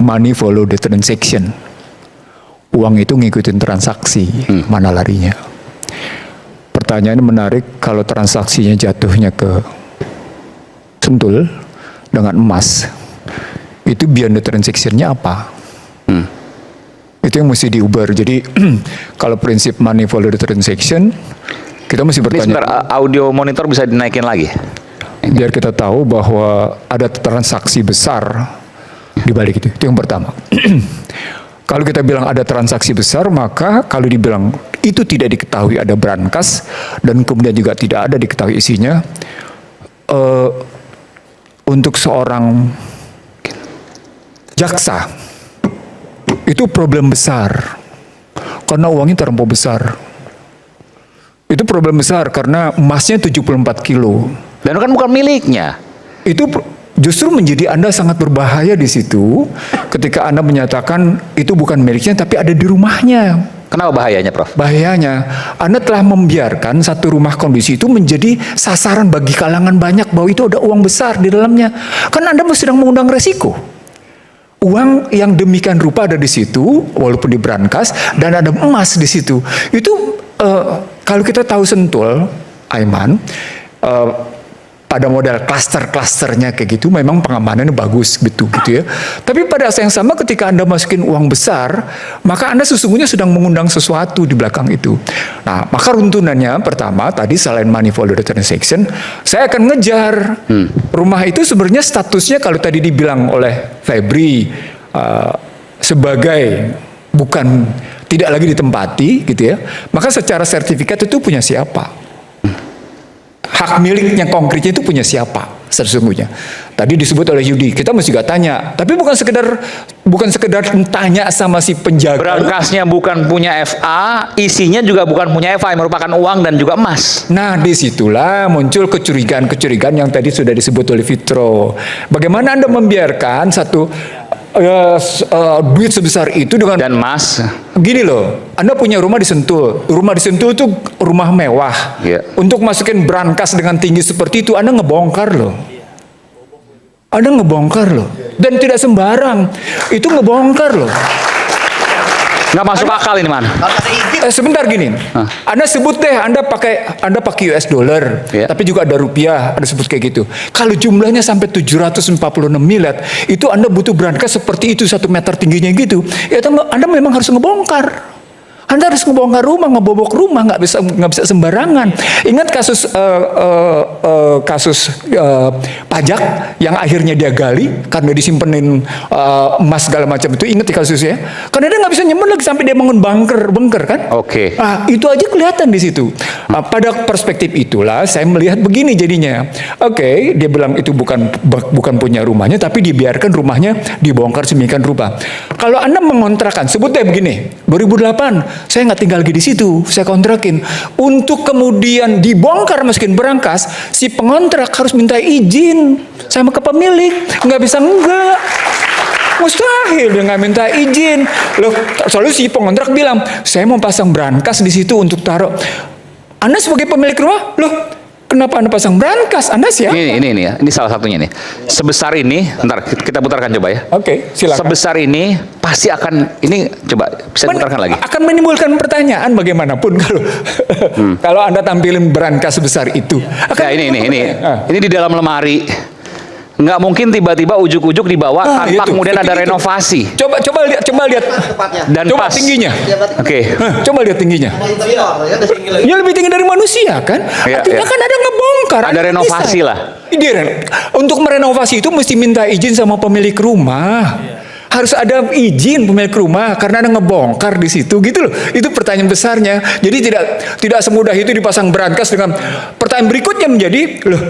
money follow the transaction. Uang itu ngikutin transaksi, mana larinya. Pertanyaan menarik, kalau transaksinya jatuhnya ke Sentul dengan emas, itu beyond the transaction-nya apa? Itu yang mesti diubah. Jadi kalau prinsip money follow the transaction, kita mesti bertanya. Sebentar, audio monitor bisa dinaikin lagi? Biar kita tahu bahwa ada transaksi besar di balik itu. Itu yang pertama. Kalau kita bilang ada transaksi besar, maka kalau dibilang itu tidak diketahui ada brankas dan kemudian juga tidak ada diketahui isinya, untuk seorang jaksa itu problem besar karena uangnya terlampau besar. Itu problem besar karena emasnya 74 kilo. Dan kan bukan miliknya. Itu justru menjadi Anda sangat berbahaya di situ ketika Anda menyatakan itu bukan miliknya tapi ada di rumahnya. Kenapa bahayanya, Prof? Bahayanya, Anda telah membiarkan satu rumah kondisi itu menjadi sasaran bagi kalangan banyak bahwa itu ada uang besar di dalamnya. Kan Anda sedang mengundang resiko. Uang yang demikian rupa ada di situ, walaupun di brankas, dan ada emas di situ. Itu kalau kita tahu Sentul, Aiman, pada model klaster-klasternya kayak gitu, memang pengamanannya bagus gitu ya. Tapi pada saat yang sama ketika Anda masukin uang besar, maka Anda sesungguhnya sedang mengundang sesuatu di belakang itu. Nah, maka runtunannya pertama tadi selain money follow the transaction, saya akan ngejar rumah itu sebenarnya statusnya kalau tadi dibilang oleh Febri sebagai bukan tidak lagi ditempati gitu ya. Maka secara sertifikat itu punya siapa? Hak miliknya konkretnya itu punya siapa sesungguhnya. Tadi disebut oleh Yudi, kita mesti juga tanya. Tapi bukan sekedar tanya sama si penjaga. Berangkasnya bukan punya FA, isinya juga bukan punya FA, yang merupakan uang dan juga emas. Nah, disitulah muncul kecurigaan-kecurigaan yang tadi sudah disebut oleh Fitro. Bagaimana Anda membiarkan satu duit sebesar itu dengan dan emas. Gini loh, Anda punya rumah di Sentul. Rumah di Sentul itu rumah mewah. Untuk masukin brankas dengan tinggi seperti itu, Anda ngebongkar loh. Anda ngebongkar loh. Dan tidak sembarang. Itu ngebongkar loh. Nggak masuk akal ini, Man. Sebentar gini. Anda sebut deh, Anda pakai US dollar, tapi juga ada rupiah, Anda sebut kayak gitu. Kalau jumlahnya sampai 746 miliar, itu Anda butuh brankas seperti itu 1 meter tingginya gitu. Ya, Anda memang harus ngebongkar. Anda harus ngebongkar rumah, ngebobok rumah, nggak bisa sembarangan. Ingat kasus pajak yang akhirnya dia gali karena disimpenin emas segala macam itu. Ingat di kasusnya? Karena dia nggak bisa nyimpen lagi sampai dia bangun bunker kan? Oke. Nah, itu aja kelihatan di situ. Pada perspektif itulah saya melihat begini jadinya. Oke, dia bilang itu bukan punya rumahnya, tapi dibiarkan rumahnya dibongkar sedemikian rupa. Kalau Anda mengontrakan, sebut deh begini, 2008 saya nggak tinggal lagi di situ, saya kontrakin. Untuk kemudian dibongkar masukin berangkas, si pengontrak harus minta izin sama ke pemilik. Nggak bisa enggak. Mustahil dia nggak minta izin. Loh, selalu si pengontrak bilang, saya mau pasang berangkas di situ untuk taruh. Anda sebagai pemilik rumah, loh, kenapa Anda pasang brankas? Anda siapa? Ini ya. Ini salah satunya nih. Sebesar ini, bentar kita putarkan coba ya. Oke, silakan. Sebesar ini pasti akan coba bisa putarkan lagi. Akan menimbulkan pertanyaan bagaimanapun kalau Anda tampilin brankas sebesar itu. Ini di dalam lemari. Nggak mungkin tiba-tiba ujuk-ujuk dibawa tanpa kemudian ada renovasi. Coba lihat. Dan coba pas tingginya. Oke. Coba lihat tingginya. Ya lebih tinggi dari manusia kan? Artinya kan ada ngebongkar. Ada renovasi lah. Untuk merenovasi itu mesti minta izin sama pemilik rumah. Harus ada izin pemilik rumah karena ada ngebongkar di situ gitu loh. Itu pertanyaan besarnya. Jadi tidak semudah itu dipasang brankas dengan pertanyaan berikutnya menjadi, loh,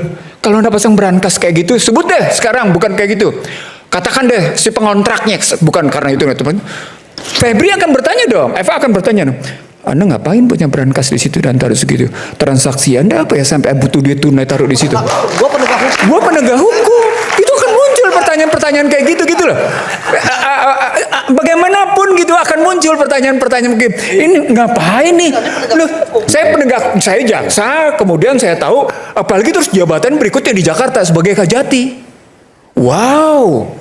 kalau Anda pasang brankas kayak gitu, sebut deh sekarang bukan kayak gitu. Katakan deh si pengontraknya, bukan karena itu. Febri akan bertanya dong, Eva akan bertanya dong. Anda ngapain punya brankas di situ dan taruh segitu? Transaksi Anda apa ya sampai butuh duit tunai taruh di situ? Gua penegak hukum. Itu akan muncul pertanyaan-pertanyaan kayak gitu loh. Bagaimanapun gitu akan muncul pertanyaan-pertanyaan mungkin. Ini ngapain nih? Loh, saya jaksa, kemudian saya tahu apalagi terus jabatan berikutnya di Jakarta sebagai Kajati. Wow.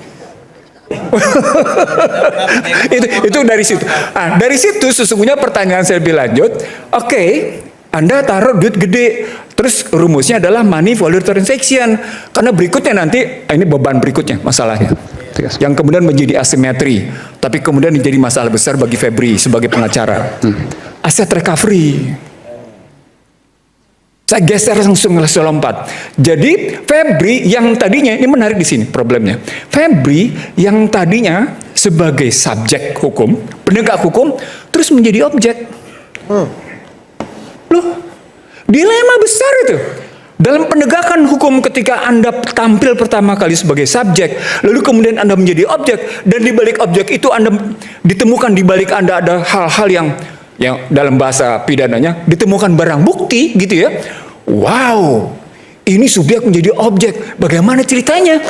itu dari situ. Ah, dari situ sesungguhnya pertanyaan saya lebih lanjut. Oke, Anda taruh duit gede, terus rumusnya adalah money volume transaction. Karena berikutnya nanti, ini beban berikutnya masalahnya. Yang kemudian menjadi asimetri, tapi kemudian menjadi masalah besar bagi Febri sebagai pengacara. Aset recovery. Saya geser langsung ke lompat. Jadi Febri yang tadinya, ini menarik di sini problemnya. Febri yang tadinya sebagai subjek hukum, penegak hukum, terus menjadi objek. Loh, dilema besar itu. Dalam penegakan hukum ketika Anda tampil pertama kali sebagai subjek, lalu kemudian Anda menjadi objek, dan di balik objek itu Anda ditemukan di balik Anda ada hal-hal yang dalam bahasa pidananya ditemukan barang bukti gitu ya. Wow, ini subjek menjadi objek. Bagaimana ceritanya?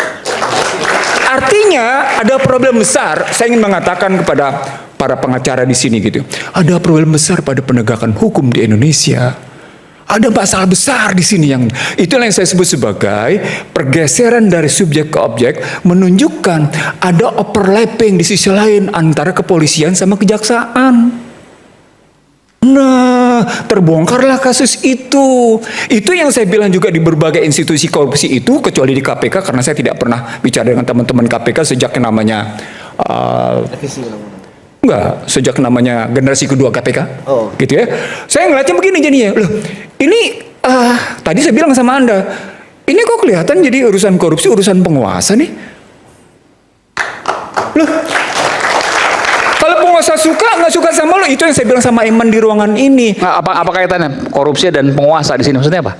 Artinya ada problem besar. Saya ingin mengatakan kepada para pengacara di sini gitu. Ada problem besar pada penegakan hukum di Indonesia. Ada masalah besar di sini yang itulah yang saya sebut sebagai pergeseran dari subjek ke objek, menunjukkan ada overlapping di sisi lain antara kepolisian sama kejaksaan. Nah, terbongkarlah kasus itu. Itu yang saya bilang juga di berbagai institusi korupsi itu, kecuali di KPK, karena saya tidak pernah bicara dengan teman-teman KPK sejak namanya sejak namanya generasi kedua KPK. Gitu ya. Saya ngeliatnya begini jadinya. Loh, ini tadi saya bilang sama Anda, ini kok kelihatan jadi urusan korupsi, urusan penguasa nih. Loh, kalau penguasa suka, nggak suka sama lo, itu yang saya bilang sama Iman di ruangan ini. Nah, apa kaitannya korupsi dan penguasa di sini? Maksudnya apa?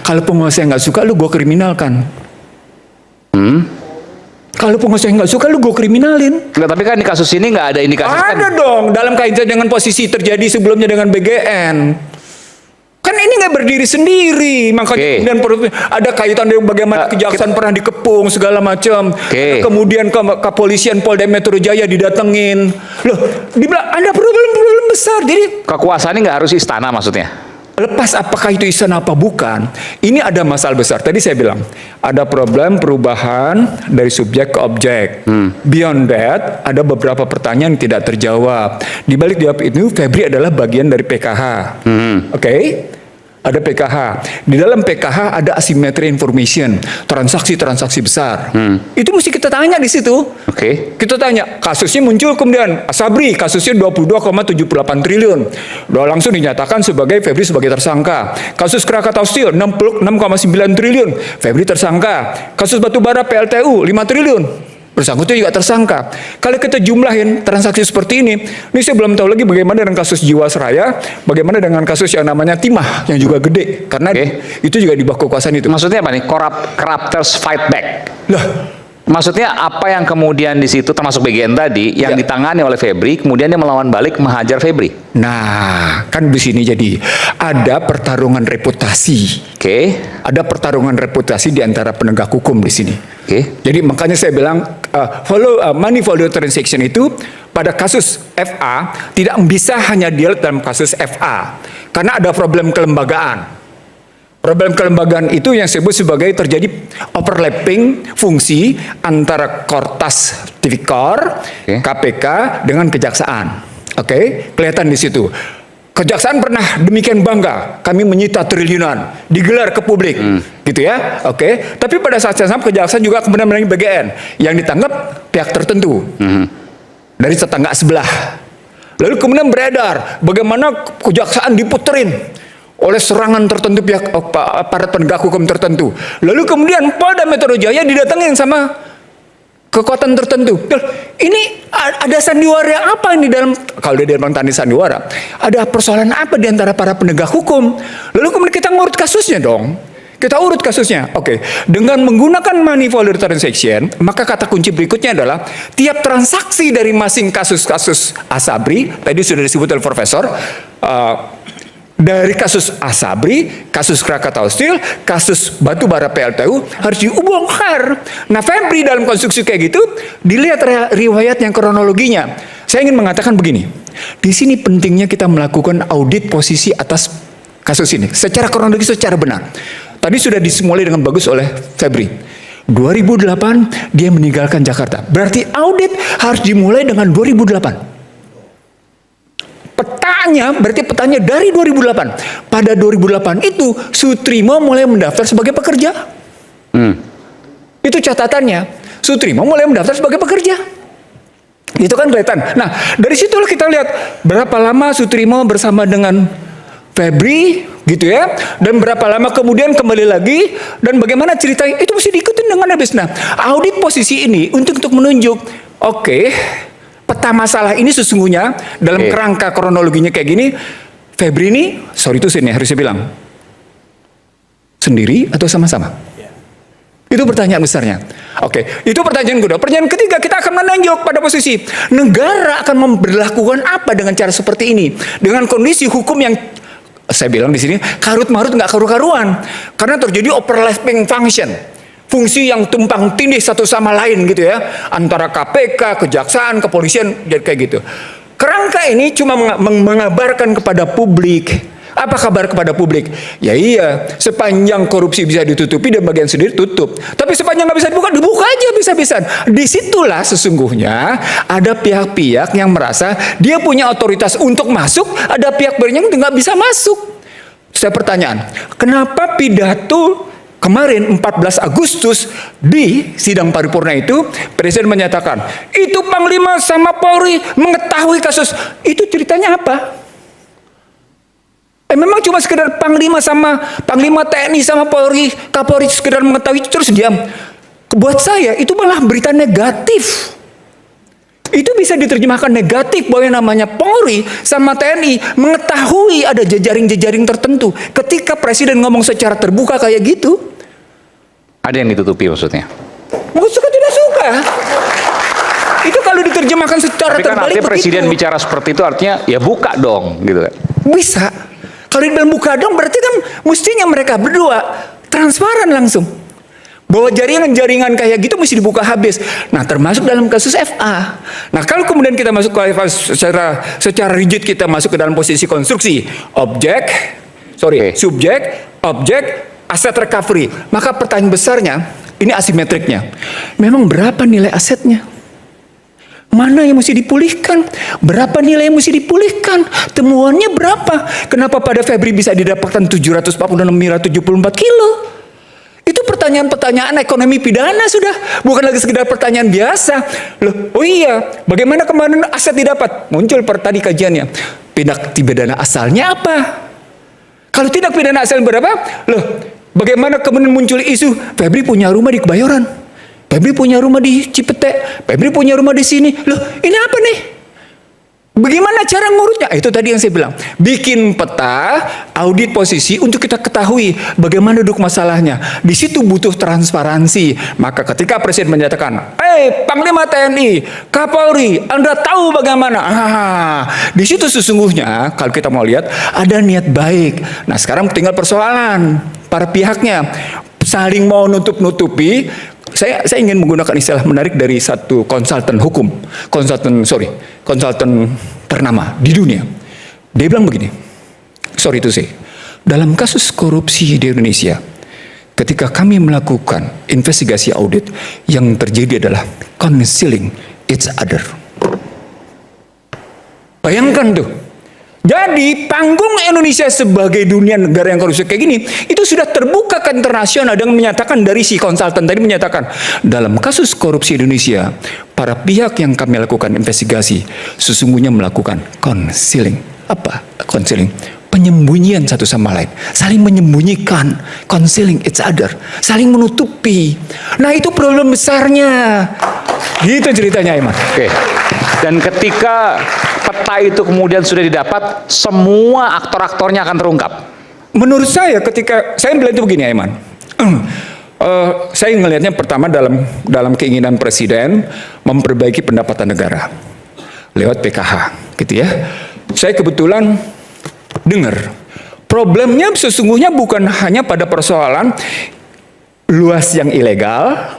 Kalau penguasa yang nggak suka, lu gue kriminalkan. Kalau penguasa yang nggak suka, lu gue kriminalin. Nggak, tapi kan di kasus ini nggak ada indikasi. Ada dong, dalam kaitan dengan posisi terjadi sebelumnya dengan BGN. Kan ini nggak berdiri sendiri, makanya kemudian ada kaitan dengan bagaimana kejaksaan pernah dikepung segala macam. Kemudian kepolisian Polda Metro Jaya didatengin. Loh, dibilang ada problem besar. Jadi kekuasaan ini nggak harus istana maksudnya. Lepas apakah itu istana apa bukan, ini ada masalah besar. Tadi saya bilang ada problem perubahan dari subjek ke objek. Beyond that, ada beberapa pertanyaan yang tidak terjawab. Di balik jawab itu, Febri adalah bagian dari PKH. Oke? Ada PKH. Di dalam PKH ada asymmetry information, transaksi-transaksi besar. Itu mesti kita tanya di situ. Kita tanya, kasusnya muncul kemudian Asabri, kasusnya 22,78 triliun. Udah langsung dinyatakan sebagai Febri sebagai tersangka. Kasus Krakatau Steel 66,9 triliun, Febri tersangka. Kasus batubara PLTU 5 triliun. Bersangkutan juga tersangka. Kalau kita jumlahin transaksi seperti ini saya belum tahu lagi bagaimana dengan kasus Jiwasraya, bagaimana dengan kasus yang namanya Timah yang juga gede, karena itu juga di bawah kekuasaan itu. Maksudnya apa nih? Corruptors fight back. Lah, maksudnya apa yang kemudian di situ termasuk BGN tadi yang ditangani oleh Febri, kemudian dia melawan balik menghajar Febri. Nah, kan di sini jadi ada pertarungan reputasi. Ada pertarungan reputasi di antara penegak hukum di sini. Jadi makanya saya bilang money volume transaction itu pada kasus FA tidak bisa hanya dilihat dalam kasus FA, karena ada problem kelembagaan. Problem kelembagaan itu yang disebut sebagai terjadi overlapping fungsi antara Kortas Tipikor, KPK dengan kejaksaan. Kelihatan di situ. Kejaksaan pernah demikian bangga, kami menyita triliunan, digelar ke publik, gitu ya. Tapi pada saat yang sama kejaksaan juga kemudian menangani BGN yang ditangkap pihak tertentu dari tetangga sebelah. Lalu kemudian beredar bagaimana kejaksaan diputerin oleh serangan tertentu pihak aparat penegak hukum tertentu. Lalu kemudian Polda Metro Jaya didatengin sama kekuatan tertentu. Ini ada sandiwara apa ini dalam, kalau dia dalam tanda sandiwara, ada persoalan apa di antara para penegak hukum? Lalu kemudian kita ngurut kasusnya dong. Kita urut kasusnya. Dengan menggunakan money volume transaction, maka kata kunci berikutnya adalah tiap transaksi dari masing kasus-kasus Asabri, tadi sudah disebut oleh Profesor, dari kasus Asabri, kasus Krakatau Steel, kasus batubara PLTU harus dibongkar. Nah, Febri dalam konstruksi kayak gitu dilihat riwayat yang kronologinya. Saya ingin mengatakan begini, di sini pentingnya kita melakukan audit posisi atas kasus ini secara kronologis, secara benar. Tadi sudah disimulasi dengan bagus oleh Febri. 2008 dia meninggalkan Jakarta. Berarti audit harus dimulai dengan 2008. Berarti petanya dari 2008. Pada 2008 itu Sutrimo mulai mendaftar sebagai pekerja. Itu catatannya. Sutrimo mulai mendaftar sebagai pekerja. Itu kan kelihatan. Nah, dari situlah kita lihat berapa lama Sutrimo bersama dengan Febri, gitu ya. Dan berapa lama kemudian kembali lagi, dan bagaimana ceritanya, itu mesti diikutin dengan habis. Nah, audit posisi ini untuk menunjuk, oke, peta masalah ini sesungguhnya dalam kerangka kronologinya kayak gini. Febri ini, sorry itu sini harus saya bilang, sendiri atau sama-sama? Itu pertanyaan besarnya. Oke, itu pertanyaan kedua. Pertanyaan ketiga, kita akan menunjuk pada posisi negara akan memberlakukan apa dengan cara seperti ini, dengan kondisi hukum yang saya bilang di sini karut marut nggak karu-karuan, karena terjadi overlapping function, fungsi yang tumpang tindih satu sama lain gitu ya, antara KPK, kejaksaan, kepolisian, jadi kayak gitu. Kerangka ini cuma mengabarkan kepada publik. Apa kabar kepada publik? Ya iya, sepanjang korupsi bisa ditutupi dan bagian sendiri tutup. Tapi sepanjang nggak bisa dibuka aja bisa-bisan. Disitulah sesungguhnya ada pihak-pihak yang merasa dia punya otoritas untuk masuk, ada pihak yang nggak bisa masuk. Saya pertanyaan, kenapa pidato kemarin 14 Agustus di sidang paripurna itu Presiden menyatakan itu Panglima sama Polri mengetahui kasus itu, ceritanya apa? Memang cuma sekedar Panglima TNI sama Polri, Kapolri sekedar mengetahui terus diam. Buat saya itu malah berita negatif. Itu bisa diterjemahkan negatif bahwa yang namanya Polri sama TNI mengetahui ada jejaring-jejaring tertentu. Ketika Presiden ngomong secara terbuka kayak gitu, ada yang ditutupi maksudnya? Suka tidak suka. Itu kalau diterjemahkan secara tapi kan terbalik artinya Presiden bicara seperti itu artinya ya buka dong gitu kan. Bisa. Kalau di dalam buka dong berarti kan mestinya mereka berdua transparan langsung. Bahwa jaringan-jaringan kayak gitu mesti dibuka habis. Nah, termasuk dalam kasus FA. Nah, kalau kemudian kita masuk ke secara rigid kita masuk ke dalam posisi konstruksi subjek, objek, aset recovery. Maka pertanyaan besarnya, ini asimetriknya. Memang berapa nilai asetnya? Mana yang mesti dipulihkan? Berapa nilai yang mesti dipulihkan? Temuannya berapa? Kenapa pada Febri bisa didapatkan 746 miliar 74 kilo? Itu pertanyaan-pertanyaan ekonomi pidana sudah. Bukan lagi sekedar pertanyaan biasa. Loh, oh iya, bagaimana kemarin aset didapat? Muncul tadi kajiannya. Tindak pidana asalnya apa? Kalau tindak pidana asal berapa? Loh, bagaimana kemudian muncul isu Febri punya rumah di Kebayoran? Febri punya rumah di Cipete, Febri punya rumah di sini. Loh, ini apa nih? Bagaimana cara ngurutnya? Itu tadi yang saya bilang. Bikin peta, audit posisi untuk kita ketahui bagaimana duduk masalahnya. Di situ butuh transparansi. Maka ketika Presiden menyatakan, Panglima TNI, Kapolri, Anda tahu bagaimana? Di situ sesungguhnya kalau kita mau lihat ada niat baik. Nah, sekarang tinggal persoalan para pihaknya saling mau nutup-nutupi. Saya ingin menggunakan istilah menarik dari satu konsultan hukum, konsultan ternama di dunia. Dia bilang begini, dalam kasus korupsi di Indonesia, ketika kami melakukan investigasi audit, yang terjadi adalah concealing each other. Bayangkan tuh. Jadi panggung Indonesia sebagai dunia negara yang korupsi kayak gini itu sudah terbuka ke internasional dengan menyatakan dari si konsultan tadi menyatakan dalam kasus korupsi Indonesia para pihak yang kami lakukan investigasi sesungguhnya melakukan concealing. Apa concealing? Penyembunyian satu sama lain, saling menyembunyikan, concealing each other, saling menutupi. Nah itu problem besarnya. Gitu ceritanya, Iman. Oke. Dan ketika peta itu kemudian sudah didapat, semua aktor-aktornya akan terungkap. Menurut saya ketika saya bilang itu begini, Iman. Saya ngelihatnya pertama dalam keinginan Presiden memperbaiki pendapatan negara lewat PKH, gitu ya. Saya kebetulan dengar problemnya sesungguhnya bukan hanya pada persoalan luas yang ilegal,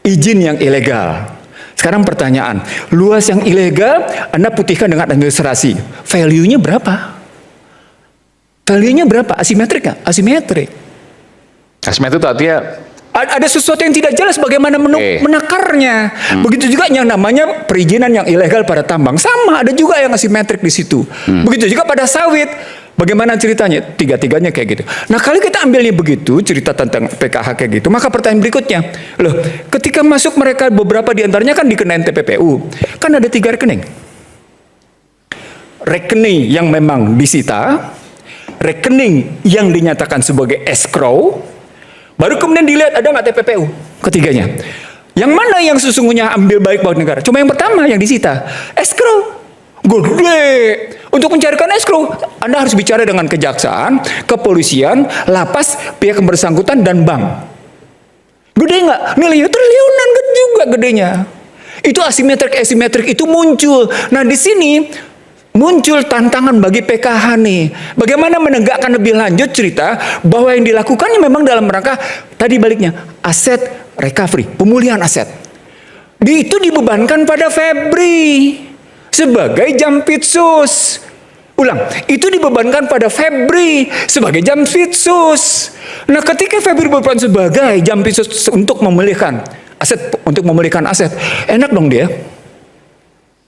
izin yang ilegal. Sekarang pertanyaan, luas yang ilegal Anda putihkan dengan administrasi, value-nya berapa? Value-nya berapa? Asimetrik nggak? Asimetrik. Asimetrik itu artinya Ada sesuatu yang tidak jelas bagaimana menakarnya. Begitu juga yang namanya perizinan yang ilegal pada tambang, sama ada juga yang asimetrik di situ. Begitu juga pada sawit. Bagaimana ceritanya? Tiga-tiganya kayak gitu. Nah, kalau kita ambilnya begitu, cerita tentang PKH kayak gitu, maka pertanyaan berikutnya, loh, ketika masuk mereka beberapa di antaranya kan dikenain TPPU, kan ada 3 rekening. Rekening yang memang disita, rekening yang dinyatakan sebagai escrow, baru kemudian dilihat ada nggak TPPU, ketiganya. Yang mana yang sesungguhnya ambil baik buat negara? Cuma yang pertama yang disita, escrow. Gede. Untuk mencarikan escrow, Anda harus bicara dengan kejaksaan, kepolisian, lapas, pihak yang bersangkutan, dan bank. Gede nggak? Nilainya triliunan juga gedenya. Itu asimetrik itu muncul. Nah, di sini muncul tantangan bagi PKH nih. Bagaimana menegakkan lebih lanjut cerita bahwa yang dilakukannya memang dalam rangka tadi baliknya aset recovery, pemulihan aset. Itu dibebankan pada Febri sebagai jampitsus. Ulang, itu dibebankan pada Febri sebagai jampitsus. Nah, ketika Febri berperan sebagai jampitsus untuk memulihkan aset, enak dong dia.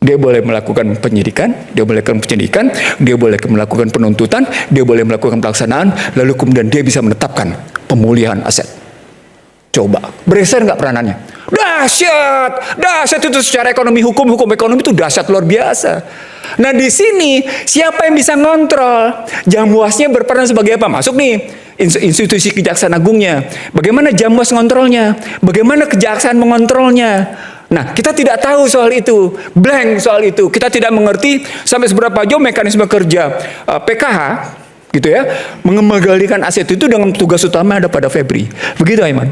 Dia boleh melakukan penyidikan, dia boleh melakukan penyidikan, dia boleh melakukan penuntutan, dia boleh melakukan pelaksanaan, lalu kemudian dia bisa menetapkan pemulihan aset. Coba, bergeser nggak peranannya? Dahsyat itu secara ekonomi, hukum ekonomi itu dahsyat luar biasa. Nah, di sini siapa yang bisa ngontrol? Jamwasnya berperan sebagai apa? Masuk nih institusi Kejaksaan Agungnya. Bagaimana Jamwas ngontrolnya? Bagaimana kejaksaan mengontrolnya? Nah, kita tidak tahu soal itu, blank soal itu. Kita tidak mengerti sampai seberapa jauh mekanisme kerja PKH, gitu ya, mengembalikan aset itu dengan tugas utama ada pada Febri. Begitu, Aiman.